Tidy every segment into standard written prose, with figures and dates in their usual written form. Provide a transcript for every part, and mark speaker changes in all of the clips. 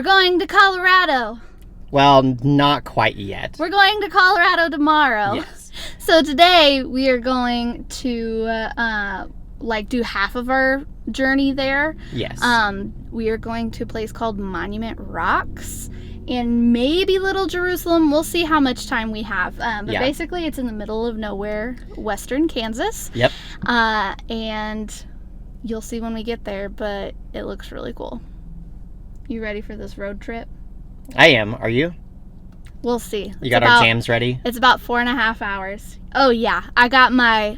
Speaker 1: We're going to Colorado.
Speaker 2: Well, not quite yet.
Speaker 1: We're going to Colorado tomorrow.
Speaker 2: Yes.
Speaker 1: So today we are going to do half of our journey there.
Speaker 2: Yes.
Speaker 1: We are going to a place called Monument Rocks and maybe Little Jerusalem. We'll see how much time we have. Basically it's in the middle of nowhere, western Kansas.
Speaker 2: Yep.
Speaker 1: And you'll see when we get there, but it looks really cool. You ready for this road trip?
Speaker 2: I am. Are you?
Speaker 1: We'll see.
Speaker 2: You got our jams ready?
Speaker 1: It's about 4.5 hours. Oh yeah, I got my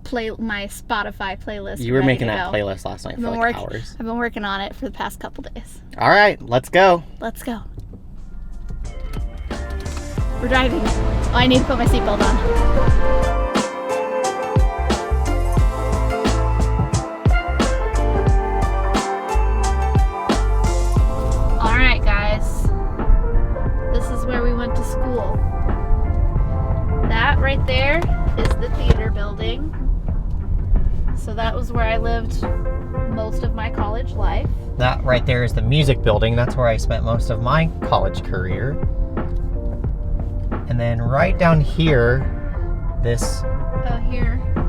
Speaker 1: Spotify playlist.
Speaker 2: You were
Speaker 1: ready
Speaker 2: making
Speaker 1: to
Speaker 2: that
Speaker 1: go.
Speaker 2: playlist last night for like hours.
Speaker 1: I've been working on it for the past couple days.
Speaker 2: All right, let's go.
Speaker 1: Let's go. We're driving. Oh, I need to put my seatbelt on. To school. That right there is the theater building. So that was where I lived most of my college life.
Speaker 2: That right there is the music building. That's where I spent most of my college career. And then right down here, this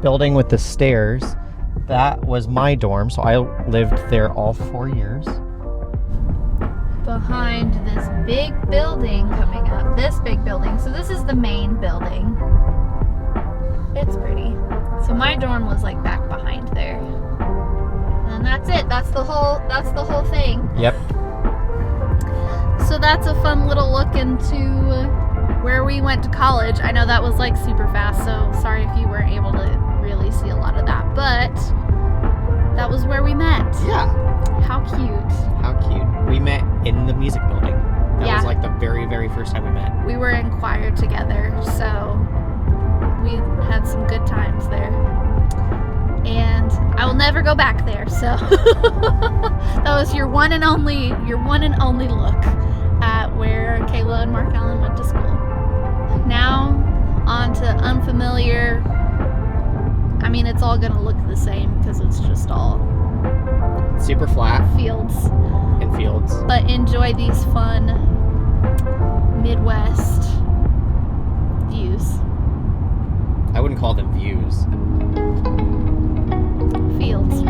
Speaker 2: building with the stairs, that was my dorm. So I lived there all 4 years.
Speaker 1: Behind this big building coming up. This big building. So this is the main building. It's pretty. So my dorm was like back behind there. And that's it. That's the whole thing.
Speaker 2: Yep.
Speaker 1: So that's a fun little look into where we went to college. I know that was like super fast, so sorry if you weren't able to really see a lot of that, but that was where we met.
Speaker 2: Yeah.
Speaker 1: How cute.
Speaker 2: How cute. We met in the music building. That was like the very, very first time we met.
Speaker 1: We were in choir together, so we had some good times there. And I will never go back there, so that was your one and only look at where Kayla and Mark Allen went to school. Now on to unfamiliar. I mean, it's all gonna look the same because it's just all
Speaker 2: super flat
Speaker 1: fields.
Speaker 2: But
Speaker 1: enjoy these fun Midwest views.
Speaker 2: I wouldn't call them views.
Speaker 1: Fields.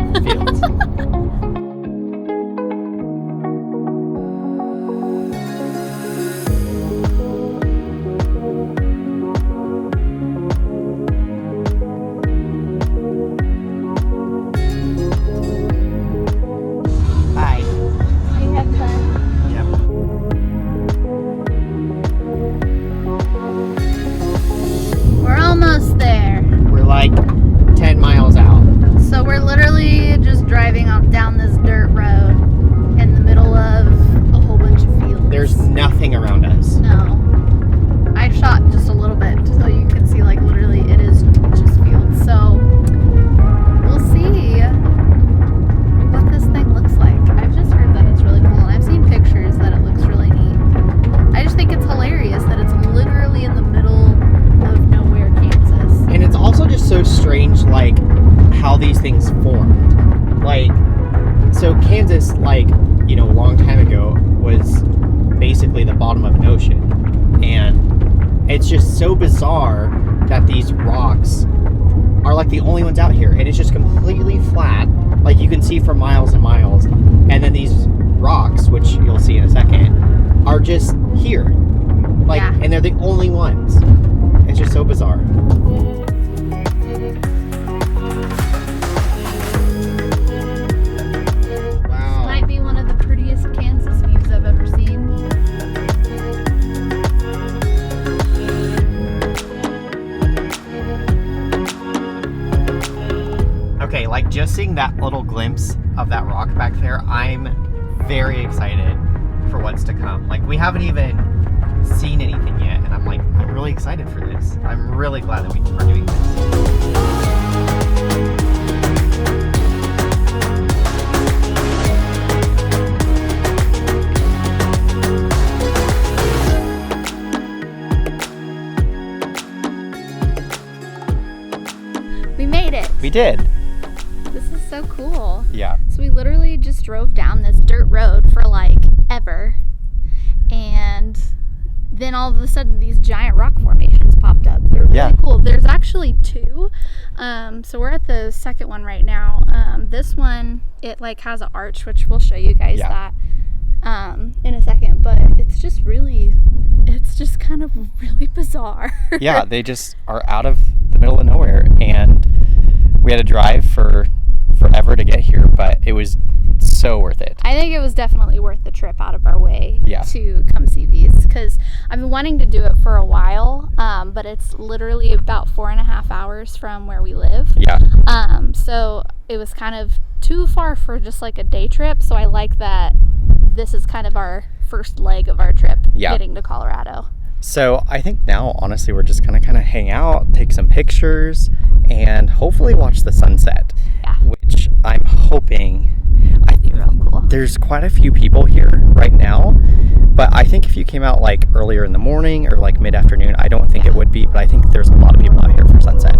Speaker 1: Down this dirt road in the middle of a whole bunch of fields.
Speaker 2: There's nothing around us.
Speaker 1: No. I shot just a little bit so you can see like literally it is just fields. So we'll see what this thing looks like. I've just heard that it's really cool and I've seen pictures that it looks really neat. I just think it's hilarious that it's literally in the middle of nowhere, Kansas.
Speaker 2: And it's also just so strange like how these things formed. Like, so Kansas, like, you know, a long time ago was basically the bottom of an ocean. And it's just so bizarre that these rocks are like the only ones out here. And it's just completely flat. Like you can see for miles and miles. And then these rocks, which you'll see in a second, are just here. Like, and they're the only ones. It's just so bizarre. Okay, like just seeing that little glimpse of that rock back there, I'm very excited for what's to come. Like we haven't even seen anything yet, and I'm really excited for this. I'm really glad that we're doing
Speaker 1: this. We made it.
Speaker 2: We did.
Speaker 1: This is so cool.
Speaker 2: Yeah.
Speaker 1: So we literally just drove down this dirt road for like ever, and then all of a sudden these giant rock formations popped up. They're really cool. There's actually 2. So we're at the second one right now. This one, it like has an arch, which we'll show you guys that in a second, but it's just kind of really bizarre.
Speaker 2: Yeah, they just are out of the middle of nowhere, and we had to drive for forever to get here, but it was so worth it.
Speaker 1: I think it was definitely worth the trip out of our way to come see these, because I've been wanting to do it for a while, but it's literally about 4.5 hours from where we live. So it was kind of too far for just like a day trip, so I like that this is kind of our first leg of our trip getting to Colorado.
Speaker 2: So I think now, honestly, we're just gonna kind of hang out, take some pictures, and hopefully watch the sunset. Which I'm hoping. I think
Speaker 1: real cool.
Speaker 2: There's quite a few people here right now, but I think if you came out like earlier in the morning or like mid-afternoon, I don't think it would be, but I think there's a lot of people out here for sunset.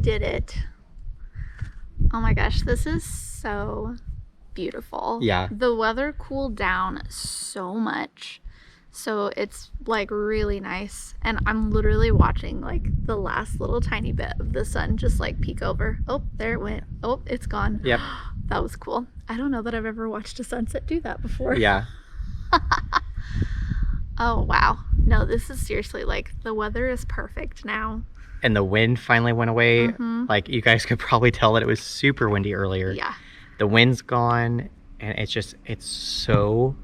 Speaker 1: Did it. Oh my gosh, this is so beautiful. The weather cooled down so much, so it's like really nice, and I'm literally watching like the last little tiny bit of the sun just like peek over. Oh, there it went. Oh, it's gone. That was cool. I don't know that I've ever watched a sunset do that before. Oh wow, no, this is seriously like the weather is perfect now.
Speaker 2: And the wind finally went away. Like, you guys could probably tell that it was super windy earlier. The wind's gone, and it's so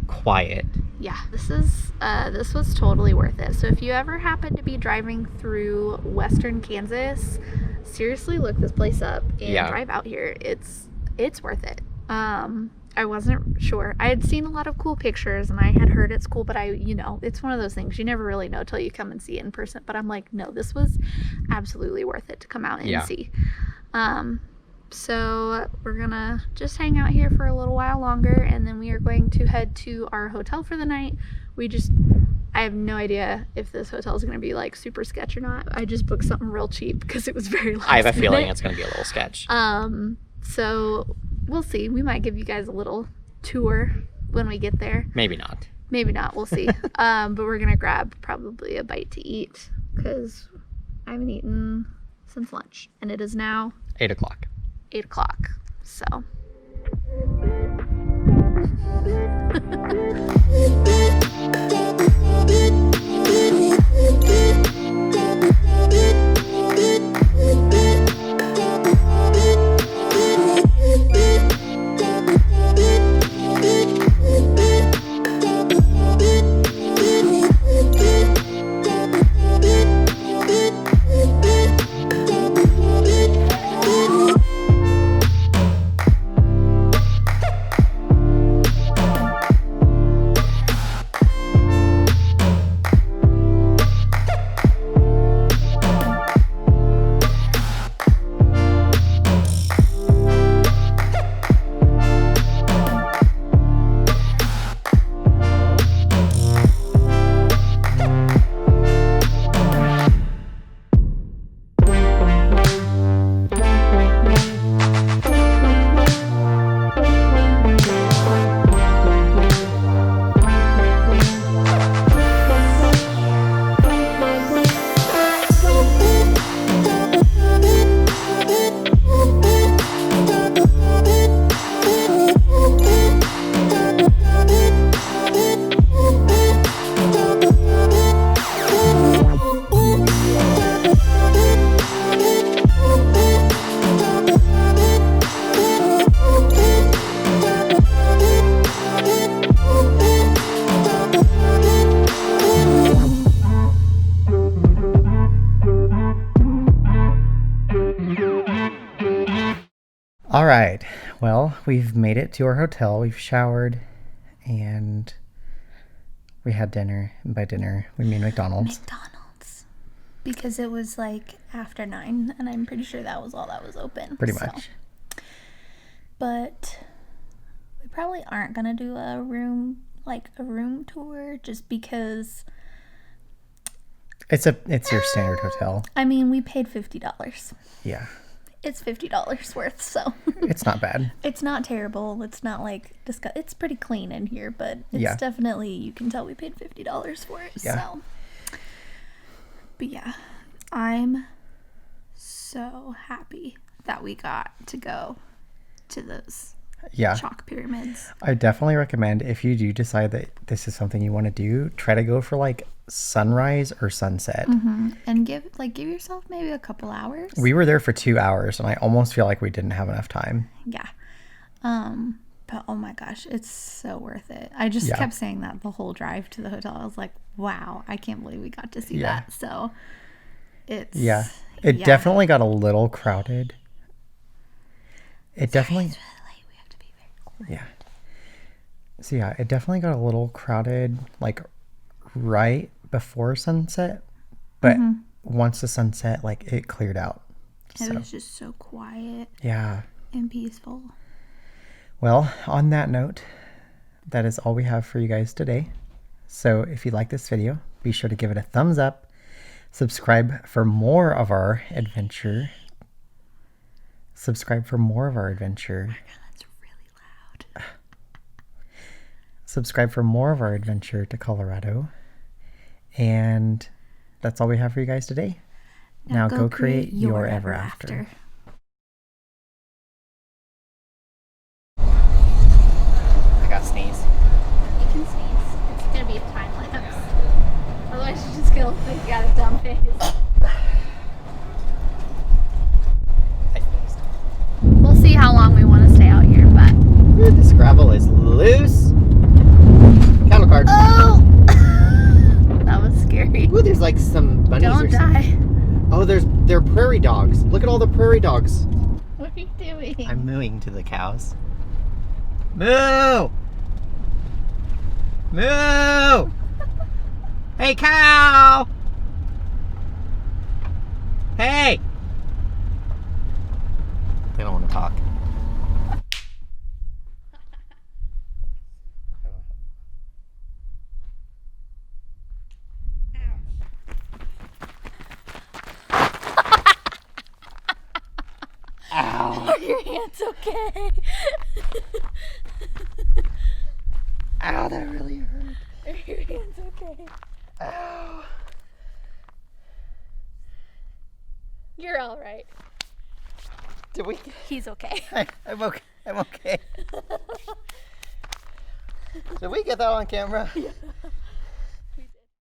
Speaker 2: quiet.
Speaker 1: This was totally worth it. So if you ever happen to be driving through western Kansas, seriously look this place up and drive out here. It's worth it. I wasn't sure. I had seen a lot of cool pictures and I had heard it's cool, but it's one of those things you never really know till you come and see it in person. But I'm like, no, this was absolutely worth it to come out and see. So we're gonna just hang out here for a little while longer, and then we are going to head to our hotel for the night. I have no idea if this hotel is gonna be like super sketch or not. I just booked something real cheap because it was very last
Speaker 2: I have a feeling
Speaker 1: minute.
Speaker 2: it's gonna be a little sketch.
Speaker 1: So we'll see. We might give you guys a little tour when we get there.
Speaker 2: Maybe not.
Speaker 1: Maybe not. We'll see. But we're gonna grab probably a bite to eat because I haven't eaten since lunch, and it is now
Speaker 2: 8 o'clock.
Speaker 1: 8 o'clock. So.
Speaker 2: All right. Well, we've made it to our hotel. We've showered and we had dinner. And by dinner, we mean McDonald's.
Speaker 1: Because it was like after 9, and I'm pretty sure that was all that was open.
Speaker 2: Pretty much.
Speaker 1: But we probably aren't gonna do a room tour just because
Speaker 2: it's your standard hotel.
Speaker 1: I mean, we paid $50.
Speaker 2: Yeah.
Speaker 1: It's $50 worth, so
Speaker 2: it's not bad.
Speaker 1: It's not terrible. It's not like it's pretty clean in here, but it's definitely, you can tell we paid $50 for it. Yeah. So. But yeah, I'm so happy that we got to go to those chalk pyramids. I
Speaker 2: definitely recommend, if you do decide that this is something you want to do, try to go for like sunrise or sunset.
Speaker 1: And give yourself maybe a couple hours.
Speaker 2: We were there for 2 hours and I almost feel like we didn't have enough time.
Speaker 1: Yeah. But oh my gosh, it's so worth it. I just kept saying that the whole drive to the hotel. I was like, wow, I can't believe we got to see that. So it's it definitely got a little crowded. It's really late. We have to be very quick. So it definitely got a little crowded like right before sunset, but once the sunset, like it cleared out. It was just so quiet.
Speaker 2: Yeah.
Speaker 1: And peaceful.
Speaker 2: Well, on that note, that is all we have for you guys today. So if you like this video, be sure to give it a thumbs up. Subscribe for more of our adventure. Oh my God, that's really loud. Subscribe for more of our adventure to Colorado. And that's all we have for you guys today. Now go create your ever after. Sneeze.
Speaker 1: You can sneeze. It's gonna be a time lapse. Otherwise, you're just gonna look like you got a dumb face.
Speaker 2: I sneezed.
Speaker 1: We'll see how long we want to stay out here, but.
Speaker 2: Ooh, this gravel is loose. Cattle card.
Speaker 1: Oh! That was scary.
Speaker 2: Ooh, there's like some bunnies.
Speaker 1: Don't die.
Speaker 2: Oh, they're prairie dogs. Look at all the prairie dogs.
Speaker 1: What are you doing?
Speaker 2: I'm mooing to the cows. Moo! Moo! Hey, cow! Hey! They don't want to talk. Ow.
Speaker 1: Are your hands okay?
Speaker 2: Ow, that really hurt.
Speaker 1: Are your hands okay?
Speaker 2: Ow.
Speaker 1: You're all right.
Speaker 2: Did we?
Speaker 1: He's okay.
Speaker 2: I'm okay. I'm okay. Did we get that on camera?
Speaker 1: Yeah.